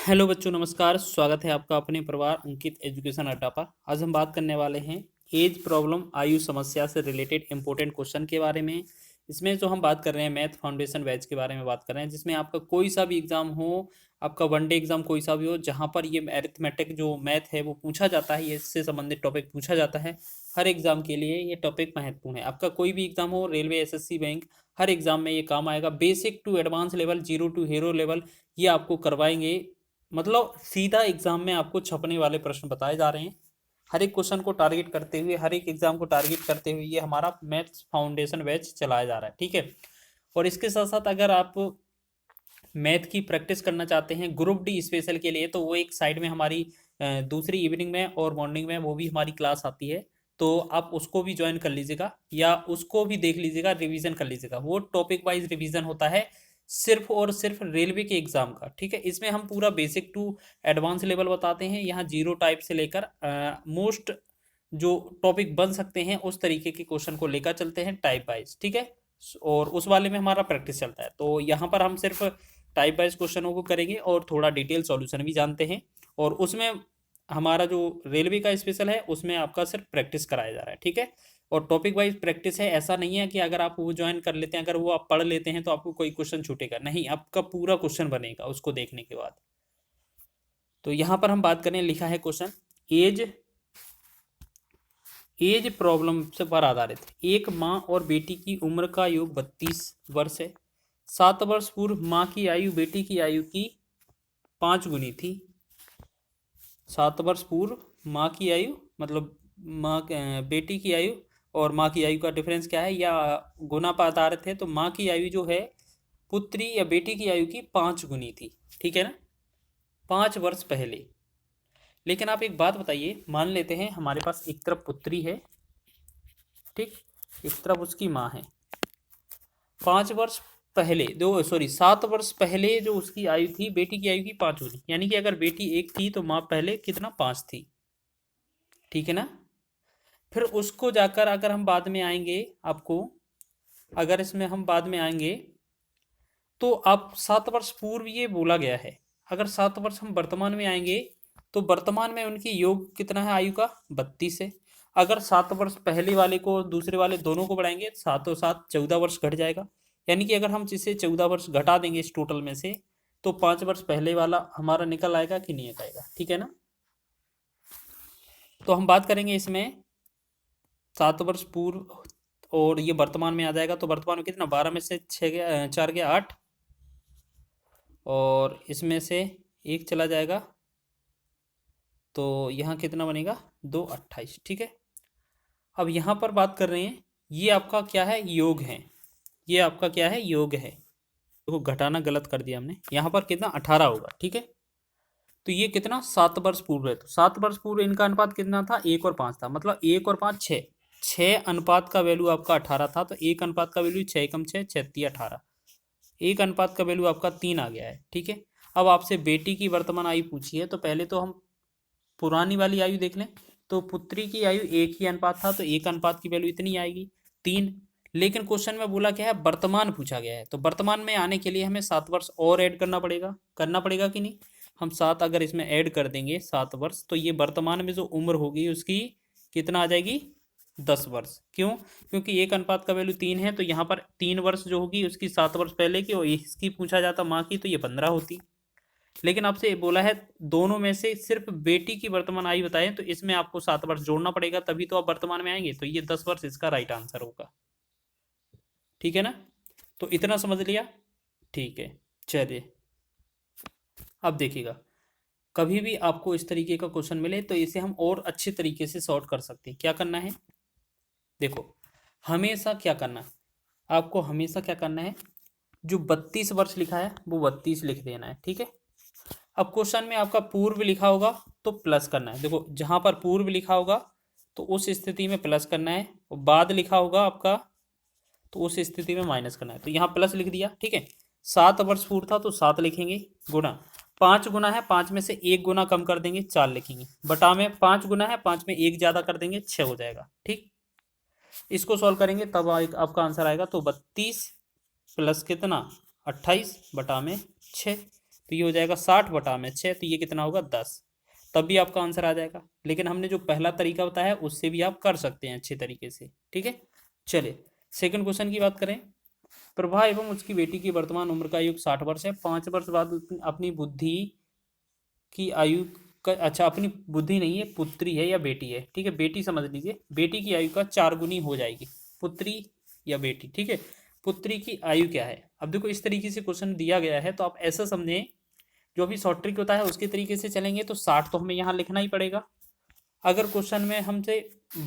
Hello बच्चों, नमस्कार। स्वागत है आपका अपने परिवार अंकित एजुकेशन अड्डा पर। आज हम बात करने वाले हैं एज प्रॉब्लम आयु समस्या से रिलेटेड इंपॉर्टेंट क्वेश्चन के बारे में। इसमें जो हम बात कर रहे हैं मैथ फाउंडेशन बैच के बारे में बात कर रहे हैं, जिसमें आपका कोई सा भी एग्जाम हो, आपका वनडे एग्जाम कोई सा भी हो, जहाँ पर ये अरिथमेटिक जो मैथ है वो पूछा जाता है, ये इससे संबंधित टॉपिक पूछा जाता है। हर एग्जाम के लिए ये टॉपिक महत्वपूर्ण है। आपका कोई भी एग्जाम हो, रेलवे, एसएससी, बैंक, हर एग्जाम में ये काम आएगा। Basic to advance level, zero to hero level, ये आपको करवाएंगे। मतलब सीधा एग्जाम में आपको छपने वाले प्रश्न बताए जा रहे हैं। हर एक क्वेश्चन को टारगेट करते हुए, हर एक एग्जाम को टारगेट करते हुए ये हमारा मैथ्स फाउंडेशन बैच चलाया जा रहा है, ठीक है। और इसके साथ साथ अगर आप मैथ की प्रैक्टिस करना चाहते हैं ग्रुप डी स्पेशल के लिए, तो वो एक साइड में हमारी दूसरी इवनिंग में और मॉर्निंग में वो भी हमारी क्लास आती है। तो आप उसको भी ज्वाइन कर लीजिएगा या उसको भी देख लीजिएगा, रिवीजन कर लीजिएगा। वो टॉपिक वाइज रिवीजन होता है सिर्फ और सिर्फ रेलवे के एग्जाम का, ठीक है। इसमें हम पूरा बेसिक टू एडवांस लेवल बताते हैं। यहाँ जीरो टाइप से लेकर मोस्ट जो टॉपिक बन सकते हैं उस तरीके के क्वेश्चन को लेकर चलते हैं टाइप वाइज, ठीक है। और उस वाले में हमारा प्रैक्टिस चलता है। तो यहाँ पर हम सिर्फ टाइप वाइज क्वेश्चनों को करेंगे और थोड़ा डिटेल सॉल्यूशन भी जानते हैं। और उसमें हमारा जो रेलवे का स्पेशल है उसमें आपका सिर्फ प्रैक्टिस कराया जा रहा है, ठीक है। और टॉपिक वाइज प्रैक्टिस है। ऐसा नहीं है कि अगर आप वो ज्वाइन कर लेते हैं, अगर वो आप पढ़ लेते हैं तो आपको कोई क्वेश्चन छूटेगा नहीं, आपका पूरा क्वेश्चन बनेगा उसको देखने के बाद। तो यहाँ पर हम बात करें, लिखा है क्वेश्चन एज एज प्रॉब्लम से पर आधारित। एक माँ और बेटी की उम्र का योग 32 वर्ष है। 7 वर्ष पूर्व माँ की आयु बेटी की आयु की 5 गुनी थी। 7 वर्ष पूर्व माँ की आयु मतलब बेटी की आयु और माँ की आयु का डिफरेंस क्या है, या गुना पर आधारित है। तो माँ की आयु जो है पुत्री या बेटी की आयु की 5 गुनी थी, ठीक है ना, 5 वर्ष पहले। लेकिन आप एक बात बताइए, मान लेते हैं हमारे पास एक तरफ पुत्री है, ठीक, एक तरफ उसकी माँ है। 5 वर्ष पहले 7 वर्ष पहले जो उसकी आयु थी, बेटी की आयु की 5 गुनी, यानी कि अगर बेटी 1 थी तो माँ पहले कितना 5 थी, ठीक है ना। फिर उसको जाकर अगर हम बाद में आएंगे, आपको अगर इसमें हम बाद में आएंगे तो आप 7 वर्ष पूर्व ये बोला गया है। अगर 7 वर्ष हम वर्तमान में आएंगे तो वर्तमान में उनकी योग कितना है आयु का, 32 है। अगर 7 वर्ष पहले वाले को दूसरे वाले दोनों को बढ़ाएंगे, सातों सात 14 वर्ष घट जाएगा। यानी कि अगर हम जिसे 14 वर्ष घटा देंगे इस टोटल में से, तो 5 वर्ष पहले वाला हमारा निकल आएगा कि नहीं आएगा, ठीक है ना। तो हम बात करेंगे इसमें 7 वर्ष पूर्व और ये वर्तमान में आ जाएगा। तो वर्तमान में कितना, 12 में से 6 गया, 4 गया 8, और इसमें से 1 चला जाएगा तो यहाँ कितना बनेगा, 2 28, ठीक है। अब यहाँ पर बात कर रहे हैं, ये आपका क्या है, योग है। ये आपका क्या है, योग है। देखो घटाना गलत कर दिया हमने, यहाँ पर कितना 18 होगा, ठीक है। तो ये कितना 7 वर्ष पूर्व है। तो 7 वर्ष पूर्व इनका अनुपात कितना था, 1 और 5 था। मतलब 1 और 5 6, 6 अनुपात का वैल्यू आपका 18 था। तो 1 अनुपात का वैल्यू 6 कम 6 36 18, 1 अनुपात का वैल्यू आपका 3 आ गया है, ठीक है। अब आपसे बेटी की वर्तमान आयु पूछी है, तो पहले तो हम पुरानी वाली आयु देख लें। तो पुत्री की आयु 1 ही अनुपात था, तो 1 अनुपात की वैल्यू इतनी आएगी 3। लेकिन क्वेश्चन में बोला क्या है, वर्तमान पूछा गया है। तो वर्तमान में आने के लिए हमें 7 वर्ष और ऐड करना पड़ेगा कि नहीं। हम 7 अगर इसमें ऐड कर देंगे 7 वर्ष, तो ये वर्तमान में जो उम्र होगी उसकी कितना आ जाएगी, 10 वर्ष। क्यों, क्योंकि 1 अनुपात का वैल्यू 3 है। तो यहाँ पर 3 वर्ष जो होगी उसकी 7 वर्ष पहले की, और इसकी पूछा जाता माँ की, तो ये 15 होती। लेकिन आपसे बोला है दोनों में से सिर्फ बेटी की वर्तमान आयु बताएं, तो इसमें आपको 7 वर्ष जोड़ना पड़ेगा, तभी तो आप वर्तमान में आएंगे। तो ये 10 वर्ष इसका राइट आंसर होगा, ठीक है ना। तो इतना समझ लिया, ठीक है। चलिए अब देखिएगा, कभी भी आपको इस तरीके का क्वेश्चन मिले तो इसे हम और अच्छे तरीके से सॉर्ट कर सकते हैं। क्या करना है, देखो हमेशा क्या करना है, आपको हमेशा क्या करना है, जो 32 वर्ष लिखा है वो 32 लिख देना है, ठीक है। अब क्वेश्चन में आपका पूर्व लिखा होगा तो प्लस करना है। देखो जहां पर पूर्व लिखा होगा तो उस स्थिति में प्लस करना है, और बाद लिखा होगा आपका तो उस स्थिति में माइनस करना है। तो यहाँ प्लस लिख दिया, ठीक है। 7 वर्ष पूर्व था तो 7 लिखेंगे, गुना 5 गुना है, 5 में से 1 गुना कम कर देंगे 4 लिखेंगे, बटा में 5 गुना है, 5 में 1 ज्यादा कर देंगे 6 हो जाएगा, ठीक। इसको सॉल्व करेंगे तब आपका आंसर आएगा। तो 32 प्लस कितना 28 बटा में 6। तो ये हो जाएगा 60/6, तो ये कितना होगा 10। तब भी आपका आंसर आ जाएगा। लेकिन हमने जो पहला तरीका बताया है उससे भी आप कर सकते हैं अच्छे तरीके से, ठीक है। चलिए सेकंड क्वेश्चन की बात करें। प्रभा एवं उसकी बेटी की वर्तमान उम्र का आयु 60 वर्ष है। 5 वर्ष बाद अपनी बुद्धि की आयु का, अच्छा अपनी बुद्धि नहीं है, पुत्री है या बेटी है, ठीक है, बेटी समझ लीजिए, बेटी की आयु का 4 गुनी हो जाएगी, पुत्री या बेटी, ठीक है। पुत्री की आयु क्या है? अब देखो इस तरीके से क्वेश्चन दिया गया है तो आप ऐसा समझें, जो भी शॉर्ट ट्रिक होता है उसके तरीके से चलेंगे तो 60 तो हमें यहाँ लिखना ही पड़ेगा। अगर क्वेश्चन में हमसे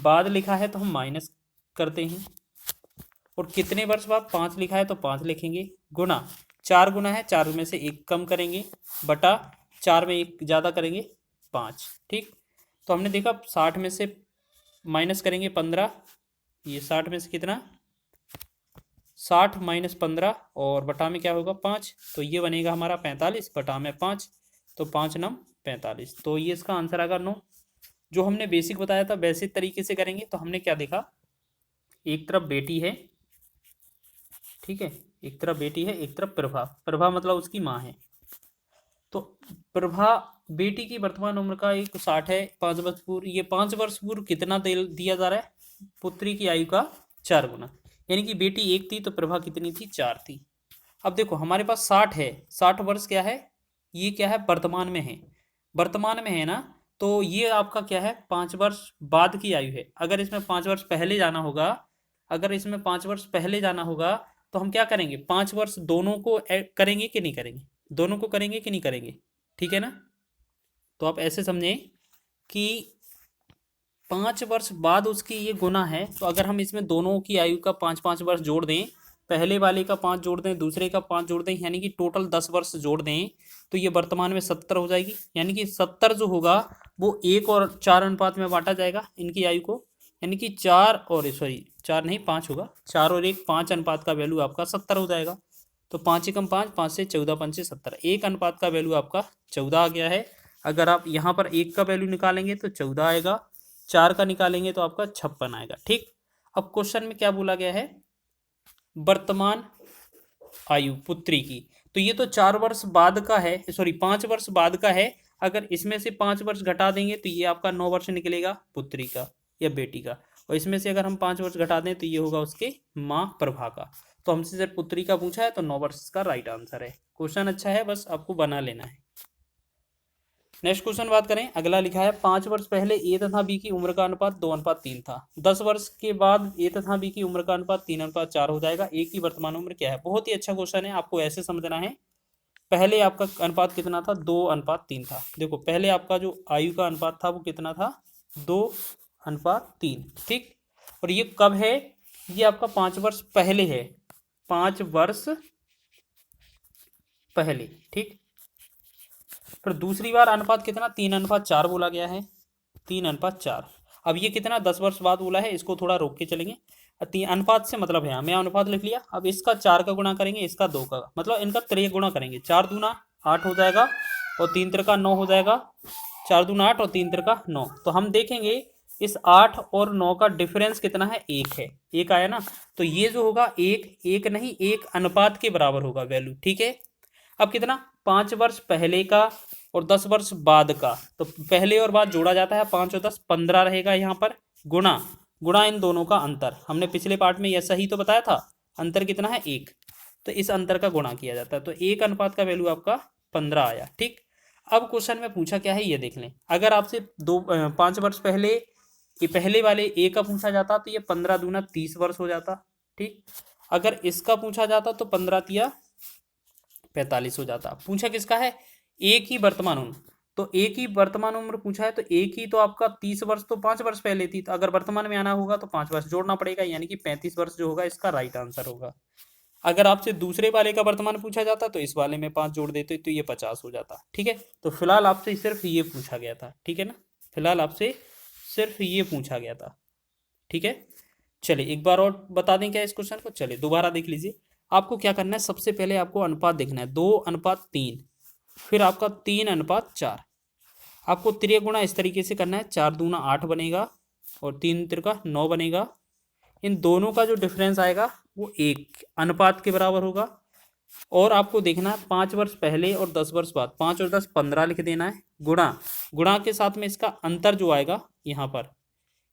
बाद लिखा है तो हम माइनस करते हैं, और कितने वर्ष बाद 5 लिखा है तो 5 लिखेंगे, गुना 4 गुना है, 4 में से 1 कम करेंगे, बटा 4 में 1 ज़्यादा करेंगे 5, ठीक। तो हमने देखा 60 में से माइनस करेंगे 15, ये 60 में से कितना 60 माइनस 15 और बटा में क्या होगा 5, तो ये बनेगा हमारा 45 बटा में 5, तो 5 नम 45, तो ये इसका आंसर आएगा 9। जो हमने बेसिक बताया था वैसे तरीके से करेंगे तो हमने क्या देखा, एक तरफ बेटी है, ठीक है, एक तरफ बेटी है, एक तरफ प्रभा, प्रभा मतलब उसकी माँ है। तो प्रभा बेटी की वर्तमान उम्र का एक 60 है, 5 वर्ष पूर्व, ये 5 वर्ष पूर्व कितना दिया जा रहा है, पुत्री की आयु का 4 गुना, यानी कि बेटी 1 थी तो प्रभा कितनी थी 4 थी। अब देखो हमारे पास 60 है, 60 वर्ष क्या है, ये क्या है वर्तमान में है, वर्तमान में है ना, तो ये आपका क्या है 5 वर्ष बाद की आयु है। अगर इसमें 5 वर्ष पहले जाना होगा, अगर इसमें 5 वर्ष पहले जाना होगा तो हम क्या करेंगे, 5 वर्ष दोनों को करेंगे कि नहीं करेंगे, दोनों को करेंगे कि नहीं करेंगे, ठीक है ना। तो आप ऐसे समझें कि 5 वर्ष बाद उसकी ये गुना है, तो अगर हम इसमें दोनों की आयु का 5-5 वर्ष जोड़ दें, पहले वाले का 5 जोड़ दें, दूसरे का 5 जोड़ दें, यानी कि टोटल 10 वर्ष जोड़ दें, तो ये वर्तमान में 70 हो जाएगी। यानी कि 70 जो होगा वो 1 और 4 अनुपात में बांटा जाएगा इनकी आयु को, यानी कि 4 और सॉरी 4 नहीं 5 होगा, 4 और 1 5 अनुपात का वैल्यू आपका 70 हो जाएगा। तो 5 एकम 5, 5 से 14, 5 से 70, 1 अनुपात का वैल्यू आपका 14 आ गया है। अगर आप यहाँ पर 1 का वैल्यू निकालेंगे तो 14 आएगा, 4 का निकालेंगे तो आपका 56 आएगा, ठीक। अब क्वेश्चन में क्या बोला गया है, वर्तमान आयु पुत्री की, तो ये तो 4 वर्ष बाद का है, सॉरी 5 वर्ष बाद का है। अगर इसमें से 5 वर्ष घटा देंगे तो ये आपका 9 वर्ष निकलेगा पुत्री का या बेटी का, और इसमें से अगर हम 5 वर्ष घटा दें तो ये होगा उसके माँ प्रभा का। तो हमसे सिर्फ पुत्री का पूछा है तो 9 वर्ष का राइट आंसर है। क्वेश्चन अच्छा है, बस आपको बना लेना है। नेक्स्ट क्वेश्चन बात करें, अगला लिखा है 5 वर्ष पहले ए तथा बी की उम्र का अनुपात 2:3 था, 10 वर्ष के बाद ए तथा बी की उम्र का अनुपात 3:4 हो जाएगा, ए की वर्तमान उम्र क्या है। बहुत ही अच्छा क्वेश्चन है, आपको ऐसे समझना है, पहले आपका अनुपात कितना था 2:3 था। देखो पहले आपका जो आयु का अनुपात था वो कितना था 2:3, ठीक। और ये कब है, ये आपका 5 वर्ष पहले है, 5 वर्ष पहले, ठीक। फिर दूसरी बार अनुपात कितना 3:4 बोला गया है, 3:4। अब ये कितना 10 वर्ष बाद बोला है, इसको थोड़ा रोक के चलेंगे। अनुपात से मतलब है हमें अनुपात लिख लिया, अब इसका 4 का गुणा करेंगे, इसका 2 का, मतलब इनका 3 गुणा करेंगे, 4 दूना 8 हो जाएगा और 3 त्रिका 9 हो जाएगा, 4 दूना 8 और 3 त्रिका 9। तो हम देखेंगे इस 8 और 9 का डिफरेंस कितना है, 1 है, 1 आया ना, तो ये जो होगा 1 नहीं 1 अनुपात के बराबर होगा वैल्यू, ठीक है। अब कितना 5 वर्ष पहले का और 10 वर्ष बाद का, तो पहले और बाद जोड़ा जाता है, 5 और 10 15 रहेगा यहाँ पर, गुणा गुणा इन दोनों का अंतर, हमने पिछले पार्ट में ऐसा ही तो बताया था, अंतर कितना है 1, तो इस अंतर का गुणा किया जाता है, तो 1 अनुपात का वैल्यू आपका 15 आया, ठीक। अब क्वेश्चन में पूछा क्या है ये देख लें, अगर आपसे 5 वर्ष पहले ये पहले वाले ए का पूछा जाता तो ये 15 दूना 30 वर्ष हो जाता, ठीक। अगर इसका पूछा जाता तो 15 तिया 45 हो जाता। पूछा किसका है, एक ही वर्तमान उम्र, तो एक ही वर्तमान उम्र पूछा है, तो एक ही तो आपका 30 वर्ष तो 5 वर्ष पहले थी, तो अगर वर्तमान में आना होगा तो 5 वर्ष जोड़ना पड़ेगा, यानी कि 35 वर्ष जो होगा इसका राइट आंसर होगा। अगर आपसे दूसरे वाले का वर्तमान पूछा जाता तो इस वाले में 5 जोड़ देते तो ये 50 हो जाता, ठीक है। तो फिलहाल आपसे सिर्फ ये पूछा गया था, ठीक है ना, फिलहाल आपसे सिर्फ ये पूछा गया था, ठीक है। चलिए एक बार और बता दें क्या इस क्वेश्चन को, चलिए दोबारा देख लीजिए। आपको क्या करना है, सबसे पहले आपको अनुपात देखना है, 2:3, फिर आपका 3:4, आपको त्रिय गुणा इस तरीके से करना है, 4 दूना 8 बनेगा और 3 त्रिका 9 बनेगा। इन दोनों का जो डिफरेंस आएगा वो 1 अनुपात के बराबर होगा, और आपको देखना है 5 वर्ष पहले और 10 वर्ष बाद, 5 और 10 15 लिख देना है। गुणा, गुणा के साथ में इसका अंतर जो आएगा यहाँ पर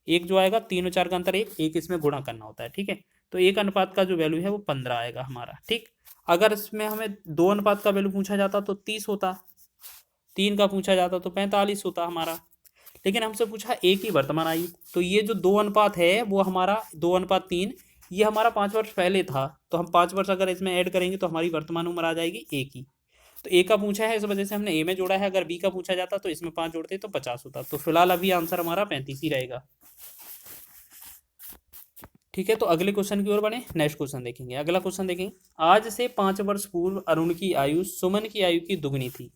एक जो आएगा, 3 और 4 का अंतर एक, एक इसमें गुणा करना होता है, ठीक है। तो एक अनुपात का जो वैल्यू है वो 15 आएगा हमारा, ठीक। अगर इसमें हमें 2 अनुपात का वैल्यू पूछा जाता तो 30 होता, 3 का पूछा जाता तो 45 होता हमारा, लेकिन हमसे पूछा एक ही वर्तमान आयु। तो ये जो 2 अनुपात है वो हमारा 2:3, ये हमारा 5 वर्ष पहले था, तो हम 5 वर्ष अगर इसमें ऐड करेंगे तो हमारी वर्तमान उम्र आ जाएगी एक ही। तो ए का पूछा है, इस वजह से हमने ए में जोड़ा है। अगर बी का पूछा जाता तो इसमें 5 जोड़ते तो 50 होता। तो फिलहाल अभी आंसर हमारा 35 ही रहेगा, ठीक है। तो अगले क्वेश्चन की ओर बढ़े, नेक्स्ट क्वेश्चन देखेंगे। अगला क्वेश्चन देखेंगे, आज से 5 वर्ष पूर्व अरुण की आयु सुमन की आयु की दुगनी थी।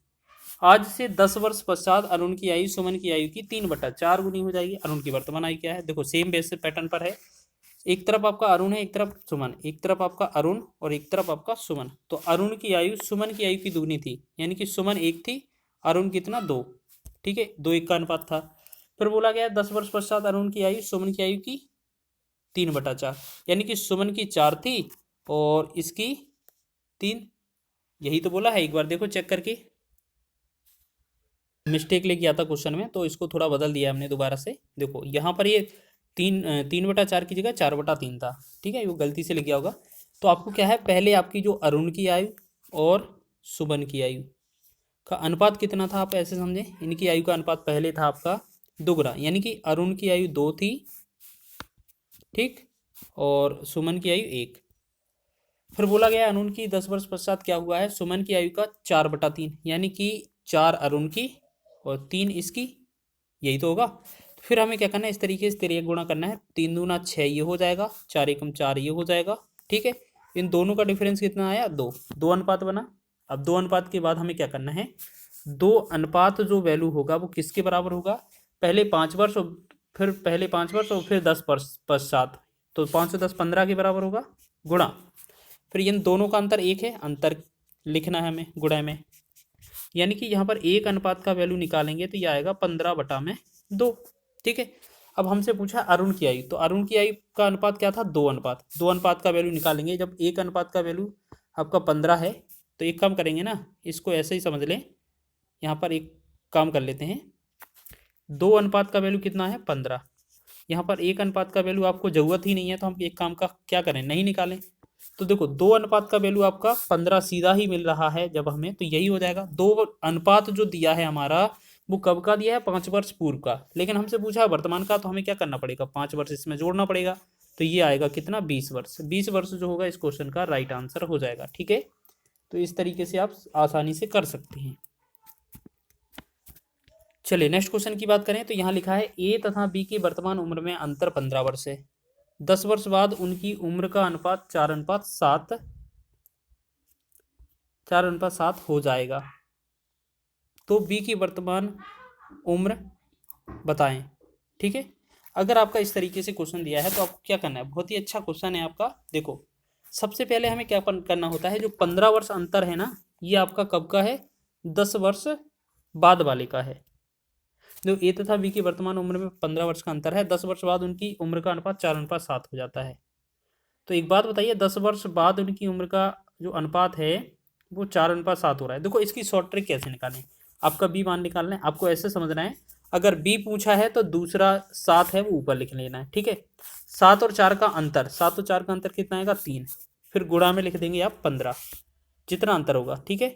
आज से 10 वर्ष पश्चात अरुण की आयु सुमन की आयु की 3/4 गुनी हो जाएगी। अरुण की वर्तमान आयु क्या है, देखो सेम बेसिस पैटर्न पर है। एक तरफ आपका अरुण है, एक तरफ सुमन, एक तरफ आपका अरुण और एक तरफ आपका सुमन। तो अरुण की आयु सुमन की आयु की दुगनी थी, यानी कि सुमन 1 थी, अरुण कितना 2, ठीक है, 2:1 का अनुपात था। फिर बोला गया 10 वर्ष पश्चात अरुण की आयु सुमन की आयु की 3/4, यानी कि सुमन की 4 थी और इसकी 3, यही तो बोला है। एक बार देखो चेक करके, मिस्टेक लेके आता क्वेश्चन में तो इसको थोड़ा बदल दिया हमने दोबारा से। देखो यहाँ पर ये 3/4 की जगह 4/3 था, ठीक है, वो गलती से लिख गया होगा। तो आपको क्या है, पहले आपकी जो अरुण की आयु और सुमन की आयु का अनुपात कितना था, आप ऐसे समझें, इनकी आयु का अनुपात पहले था आपका दुगना, यानी कि अरुण की आयु 2 थी, ठीक, और सुमन की आयु 1। फिर बोला गया अरुण की 10 वर्ष पश्चात क्या हुआ है, सुमन की आयु का 4/3, यानी कि 4 अरुण की और 3 इसकी, यही तो होगा। फिर हमें क्या करना है, इस तरीके से 3 गुणा करना है, 3 दूना 6 ये हो जाएगा, 4 एकम 4 ये हो जाएगा, ठीक है। इन दोनों का डिफरेंस कितना आया, 2, 2 अनुपात बना। अब 2 अनुपात के बाद हमें क्या करना है, 2 अनुपात जो वैल्यू होगा वो किसके बराबर होगा, पहले 5 वर्ष और फिर पहले 5 वर्ष और फिर 10 वर्ष पश्चात, तो 5 से 10 15 के बराबर होगा, गुणा। फिर इन दोनों का अंतर 1 है, अंतर लिखना है हमें गुणा में, यानी कि यहाँ पर एक अनुपात का वैल्यू निकालेंगे तो यह आएगा 15/2, ठीक है। अब हमसे पूछा अरुण की आयु, तो अरुण की आयु का अनुपात क्या था, 2 अनुपात, 2 अनुपात का वैल्यू निकालेंगे। जब एक अनुपात का वैल्यू आपका 15 है तो एक काम करेंगे ना, इसको ऐसे ही समझ लें, यहाँ पर एक काम कर लेते हैं, 2 अनुपात का वैल्यू कितना है 15, यहाँ पर एक अनुपात का वैल्यू आपको जरूरत ही नहीं है, तो हम एक काम का क्या करें, नहीं निकालें। तो देखो 2 अनुपात का वैल्यू आपका 15 सीधा ही मिल रहा है जब हमें, तो यही हो जाएगा। 2 अनुपात जो दिया है हमारा वो कब का दिया है, 5 वर्ष पूर्व का, लेकिन हमसे पूछा है वर्तमान का, तो हमें क्या करना पड़ेगा, 5 वर्ष इसमें जोड़ना पड़ेगा। तो ये आएगा कितना, 20 वर्ष। 20 वर्ष जो होगा इस क्वेश्चन का राइट आंसर हो जाएगा, ठीक है। तो इस तरीके से आप आसानी से कर सकते हैं। चलिए नेक्स्ट क्वेश्चन की बात करें, तो यहाँ लिखा है ए तथा बी की वर्तमान उम्र में अंतर 15 वर्ष है। 10 वर्ष बाद उनकी उम्र का अनुपात 4:7 हो जाएगा। तो बी की वर्तमान उम्र बताएं, ठीक है। अगर आपका इस तरीके से क्वेश्चन दिया है तो आपको क्या करना है, बहुत ही अच्छा क्वेश्चन है आपका। देखो सबसे पहले हमें क्या करना होता है, जो 15 वर्ष अंतर है ना, ये आपका कब का है, 10 वर्ष बाद वाले का है। जो ए तथा बी की वर्तमान उम्र में 15 वर्ष का अंतर है, 10 वर्ष बाद उनकी उम्र का अनुपात 4:7 हो जाता है। तो एक बात बताइए, 10 वर्ष बाद उनकी उम्र का जो अनुपात है वो 4:7 हो रहा है। देखो इसकी शॉर्ट ट्रिक कैसे निकालें, आपका बी मान निकालना है, आपको ऐसे समझना है, अगर बी पूछा है तो दूसरा 7 है वो ऊपर लिख लेना है, ठीक है। 7 और 4 का अंतर, 7 और 4 का अंतर कितना आएगा, 3, फिर गुणा में लिख देंगे आप 15, जितना अंतर होगा, ठीक है।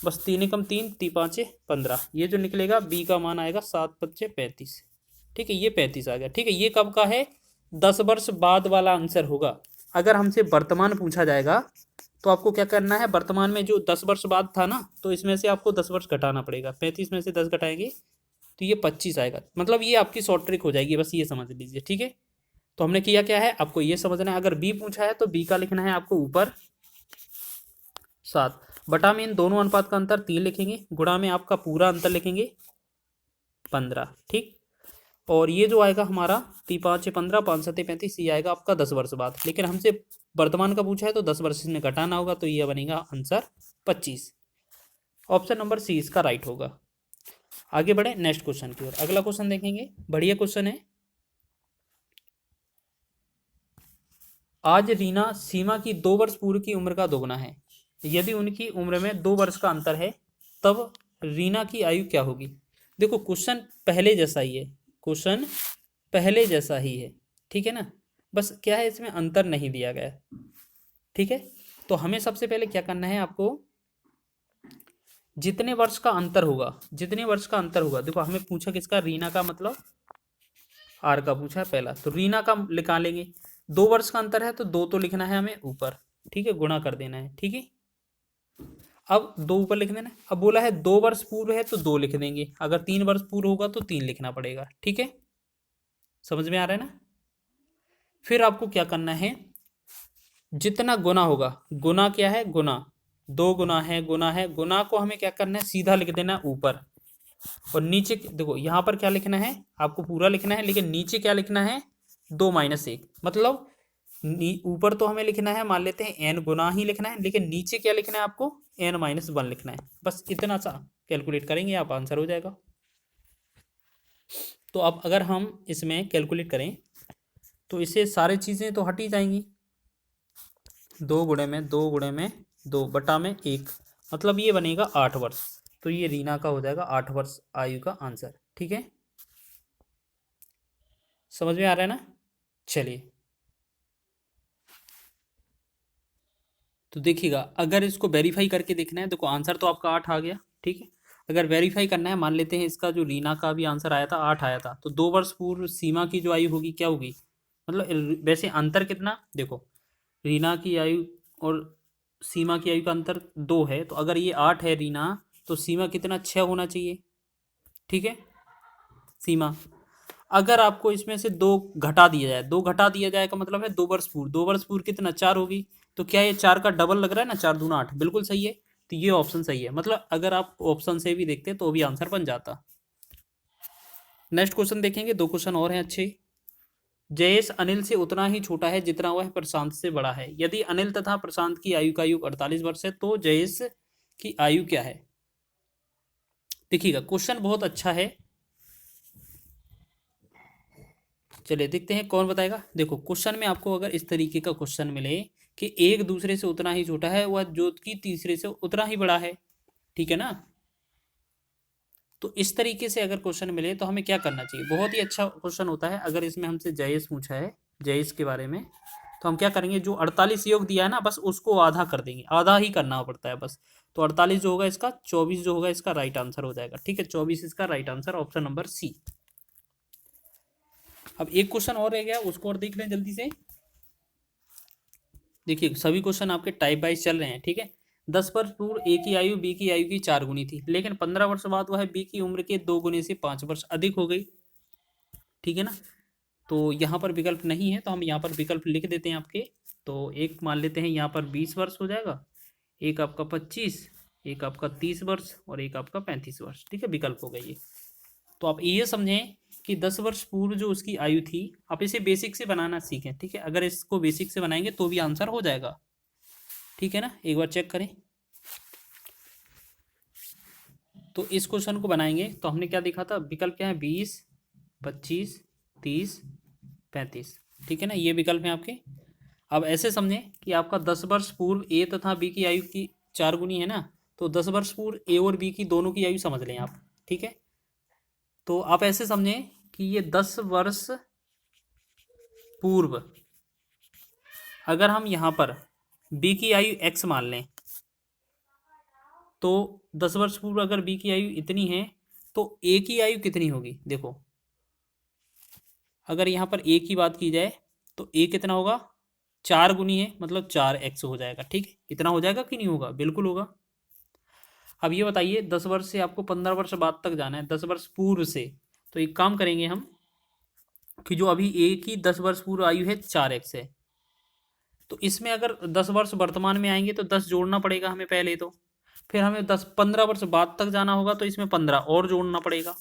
बस 3 एकम 3, 3 5 15, ये जो निकलेगा बी का मान आएगा 7 5 35, ठीक है, ये 35 आ गया, ठीक है। ये कब का है, 10 वर्ष बाद वाला आंसर होगा। अगर हमसे वर्तमान पूछा जाएगा तो आपको क्या करना है, वर्तमान में जो 10 वर्ष बाद था ना, तो इसमें से आपको 10 वर्ष घटाना पड़ेगा, 35 में से 10 घटाएंगे तो ये 25 आएगा। मतलब ये आपकी शॉर्ट ट्रिक हो जाएगी, बस ये समझ लीजिए, ठीक है। तो हमने किया क्या है, आपको ये समझना है, अगर बी पूछा है तो बी का लिखना है आपको ऊपर 7, बटा में इन दोनों अनुपात का अंतर 3 लिखेंगे, गुणा में आपका पूरा अंतर लिखेंगे 15, ठीक। और ये जो आएगा हमारा 3 5 15, 5 7 35, ये आएगा आपका 10 वर्ष बाद। लेकिन हमसे वर्तमान का पूछा है तो 10 वर्ष में घटाना होगा, तो ये बनेगा आंसर 25। ऑप्शन नंबर सी इसका राइट होगा। आगे बढ़े नेक्स्ट क्वेश्चन की ओर। अगला क्वेश्चन देखेंगे, बढ़िया क्वेश्चन है। आज रीना सीमा की 2 वर्ष पूर्व की उम्र का दोगुना है। यदि उनकी उम्र में 2 वर्ष का अंतर है तब रीना की आयु क्या होगी। देखो क्वेश्चन पहले जैसा ही है, क्वेश्चन पहले जैसा ही है, ठीक है ना, बस क्या है इसमें अंतर नहीं दिया गया है, ठीक है। तो हमें सबसे पहले क्या करना है, आपको जितने वर्ष का अंतर होगा, जितने वर्ष का अंतर होगा, देखो हमें पूछा किसका, रीना का, मतलब आर का पूछा है पहला, तो रीना का निकालेंगे। 2 वर्ष का अंतर है तो 2 तो लिखना है हमें ऊपर, ठीक है, गुणा कर देना है, ठीक है। अब 2 ऊपर लिख देना है। अब बोला है 2 वर्ष पूर्व है तो 2 लिख देंगे, अगर 3 वर्ष पूर्व होगा तो 3 लिखना पड़ेगा, ठीक है, समझ में आ रहा है ना। फिर आपको क्या करना है, जितना गुना होगा, गुना क्या है, गुना 2 गुना है, गुना है, गुना को हमें क्या करना है, सीधा लिख देना है ऊपर, और नीचे देखो यहाँ पर क्या लिखना है, आपको पूरा लिखना है, लेकिन नीचे क्या लिखना है, 2 - 1, मतलब ऊपर तो हमें लिखना है, मान लेते हैं n गुना ही लिखना है, लेकिन नीचे क्या लिखना है आपको, n - 1 लिखना है, बस इतना सा कैलकुलेट करेंगे आप, आंसर हो जाएगा। तो अब अगर हम इसमें कैलकुलेट करें तो इससे सारी चीज़ें तो हट ही जाएंगी, 2 गुणे में 2 गुणे में 2 बटा में 1, मतलब ये बनेगा 8 वर्ष। तो ये रीना का हो जाएगा 8 वर्ष आयु का आंसर, ठीक है, समझ में आ रहा है ना। चलिए तो देखिएगा, अगर इसको वेरीफाई करके देखना है, देखो आंसर तो आपका 8 आ गया, ठीक है। अगर वेरीफाई करना है, मान लेते हैं इसका जो रीना का भी आंसर आया था 8 आया था, तो 2 वर्ष पूर्व सीमा की जो आयु होगी क्या होगी, मतलब वैसे अंतर कितना, देखो रीना की आयु और सीमा की आयु का अंतर 2 है, तो अगर ये 8 है रीना, तो सीमा कितना, 6 होना चाहिए, ठीक है। सीमा अगर आपको इसमें से 2 घटा दिया जाए, 2 घटा दिया जाए का मतलब है 2 वर्ष पूर्व, 2 वर्ष पूर्व कितना, 4 होगी, तो क्या ये 4 का डबल लग रहा है ना, 4 दूना 8, बिल्कुल सही है। तो ये ऑप्शन सही है, मतलब अगर आप ऑप्शन से भी देखते तो भी आंसर बन जाता। नेक्स्ट क्वेश्चन देखेंगे, 2 क्वेश्चन और हैं अच्छे। जयेश अनिल से उतना ही छोटा है जितना वह प्रशांत से बड़ा है, यदि अनिल तथा प्रशांत की आयु का योग 48 वर्ष है तो जयेश की आयु क्या है। देखिएगा क्वेश्चन बहुत अच्छा है, चलिए देखते हैं कौन बताएगा। देखो क्वेश्चन में आपको अगर इस तरीके का क्वेश्चन मिले कि एक दूसरे से उतना ही छोटा है, वह जो कि तीसरे से उतना ही बड़ा है, ठीक है ना, तो इस तरीके से अगर क्वेश्चन मिले तो हमें क्या करना चाहिए, बहुत ही अच्छा क्वेश्चन होता है। अगर इसमें हमसे जयेश पूछा है, जयेश के बारे में, तो हम क्या करेंगे, जो 48 योग दिया है ना, बस उसको आधा कर देंगे, आधा ही करना पड़ता है बस। तो 48 जो होगा इसका, 24 जो होगा इसका राइट आंसर हो जाएगा, ठीक है, 24 इसका right answer, option number C. अब एक क्वेश्चन और रह गया, उसको और देख लें जल्दी से। देखिए सभी क्वेश्चन आपके टाइप वाइज चल रहे हैं, ठीक है। 10 वर्ष पूर्व ए की आयु बी की आयु की 4 गुनी थी, लेकिन 15 वर्ष बाद वह बी की उम्र के 2 गुने से 5 वर्ष अधिक हो गई, ठीक है ना। तो यहाँ पर विकल्प नहीं है, तो हम यहाँ पर विकल्प लिख देते हैं आपके। तो एक मान लेते हैं यहाँ पर 20 वर्ष हो जाएगा, एक आपका 25, एक आपका 30 वर्ष और एक आपका 35 वर्ष, ठीक है, विकल्प हो गए ये। तो आप ये समझें कि 10 वर्ष पूर्व जो उसकी आयु थी, आप इसे बेसिक से बनाना सीखें, ठीक है, अगर इसको बेसिक से बनाएंगे तो भी आंसर हो जाएगा, ठीक है ना, एक बार चेक करें। तो इस क्वेश्चन को बनाएंगे तो हमने क्या देखा था, विकल्प क्या है, 20, 25, 30, 35, ठीक है ना, ये विकल्प हैं आपके। अब ऐसे समझें कि आपका 10 वर्ष पूर्व ए तथा बी की आयु की 4 गुनी है ना, तो 10 वर्ष पूर्व ए और बी की दोनों की आयु समझ लें आप, ठीक है। तो आप ऐसे समझें कि ये 10 वर्ष पूर्व, अगर हम यहाँ पर बी की आयु x मान लें, तो 10 वर्ष पूर्व अगर बी की आयु इतनी है तो ए की आयु कितनी होगी, देखो अगर यहाँ पर ए की बात की जाए तो ए कितना होगा, 4 गुनी है, मतलब 4x हो जाएगा, ठीक है, इतना हो जाएगा कि नहीं होगा, बिल्कुल होगा। अब ये बताइए 10 वर्ष से आपको 15 वर्ष बाद तक जाना है, 10 वर्ष पूर्व से, तो एक काम करेंगे हम कि जो अभी ए की 10 वर्ष पूर्व आयु है 4x है, तो इसमें अगर 10 वर्ष वर्तमान में आएंगे तो 10 जोड़ना पड़ेगा हमें पहले, तो फिर हमें 15 वर्ष बाद तक जाना होगा तो इसमें 15 और जोड़ना पड़ेगा,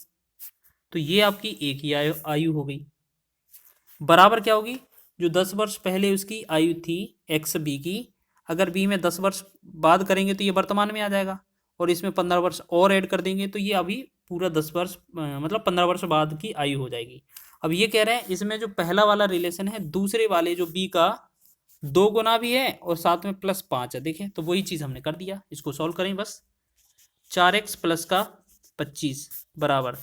तो ये आपकी ए की आयु हो गई, बराबर क्या होगी, जो 10 वर्ष पहले उसकी आयु थी एक्स बी की, अगर बी में 10 वर्ष बाद करेंगे तो ये वर्तमान में आ जाएगा, और इसमें 15 वर्ष और ऐड कर देंगे तो ये अभी पूरा 10 वर्ष मतलब 15 वर्ष बाद की आयु हो जाएगी। अब ये कह रहे हैं इसमें जो पहला वाला रिलेशन है, दूसरे वाले जो बी का 2 गुना भी है और साथ में +5 है। देखें तो वही चीज़ हमने कर दिया। इसको सॉल्व करें बस। 4x प्लस का 25 बराबर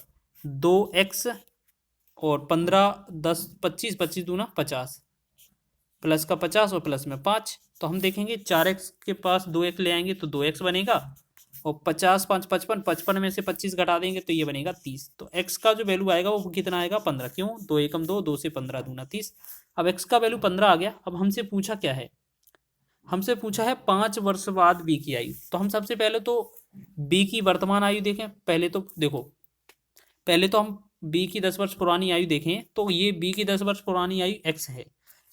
2x और 15 10 25 25 दूना 50 प्लस का 50 और प्लस में 5। तो हम देखेंगे 4x के पास 2x ले आएंगे तो 2x बनेगा और 50 5 55 55 में से 25 घटा देंगे तो ये बनेगा 30। तो x का जो वैल्यू आएगा वो कितना आएगा 15। क्यों? 2 एकम 2, 2 से 15 दूना 30। अब x का वैल्यू 15 आ गया। अब हमसे पूछा क्या है? हमसे पूछा है 5 वर्ष बाद b की आयु। तो हम सबसे पहले तो b की वर्तमान आयु देखें। पहले तो देखो, पहले तो हम b की 10 वर्ष पुरानी आयु देखें तो ये b की 10 वर्ष पुरानी आयु x है।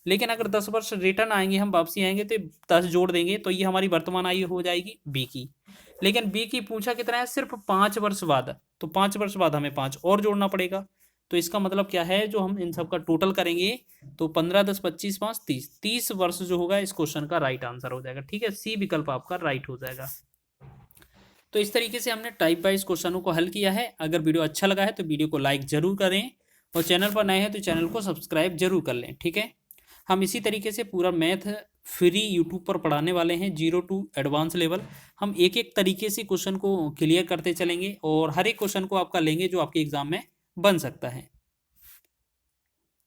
लेकिन अगर 10 वर्ष रिटर्न आएंगे, हम वापसी आएंगे तो 10 जोड़ देंगे तो ये हमारी वर्तमान आयु हो जाएगी b की। लेकिन b की पूछा कितना है? सिर्फ 5 वर्ष बाद। तो 5 वर्ष बाद हमें 5 और जोड़ना पड़ेगा। तो इसका मतलब क्या है, जो हम इन सब का टोटल करेंगे तो 15 10 25 5 30 30 वर्ष जो होगा इस क्वेश्चन का राइट आंसर हो जाएगा। ठीक है, सी विकल्प आपका राइट हो जाएगा। तो इस तरीके से हमने टाइप वाइज क्वेश्चनों को हल किया है। अगर वीडियो अच्छा लगा है तो वीडियो को लाइक जरूर करें और चैनल पर नए हैं तो चैनल को सब्सक्राइब जरूर कर लें। ठीक है, हम इसी तरीके से पूरा मैथ फ्री यूट्यूब पर पढ़ाने वाले हैं, 0 to एडवांस लेवल। हम एक एक तरीके से क्वेश्चन को क्लियर करते चलेंगे और हर एक क्वेश्चन को आपका लेंगे जो आपके एग्जाम में बन सकता है।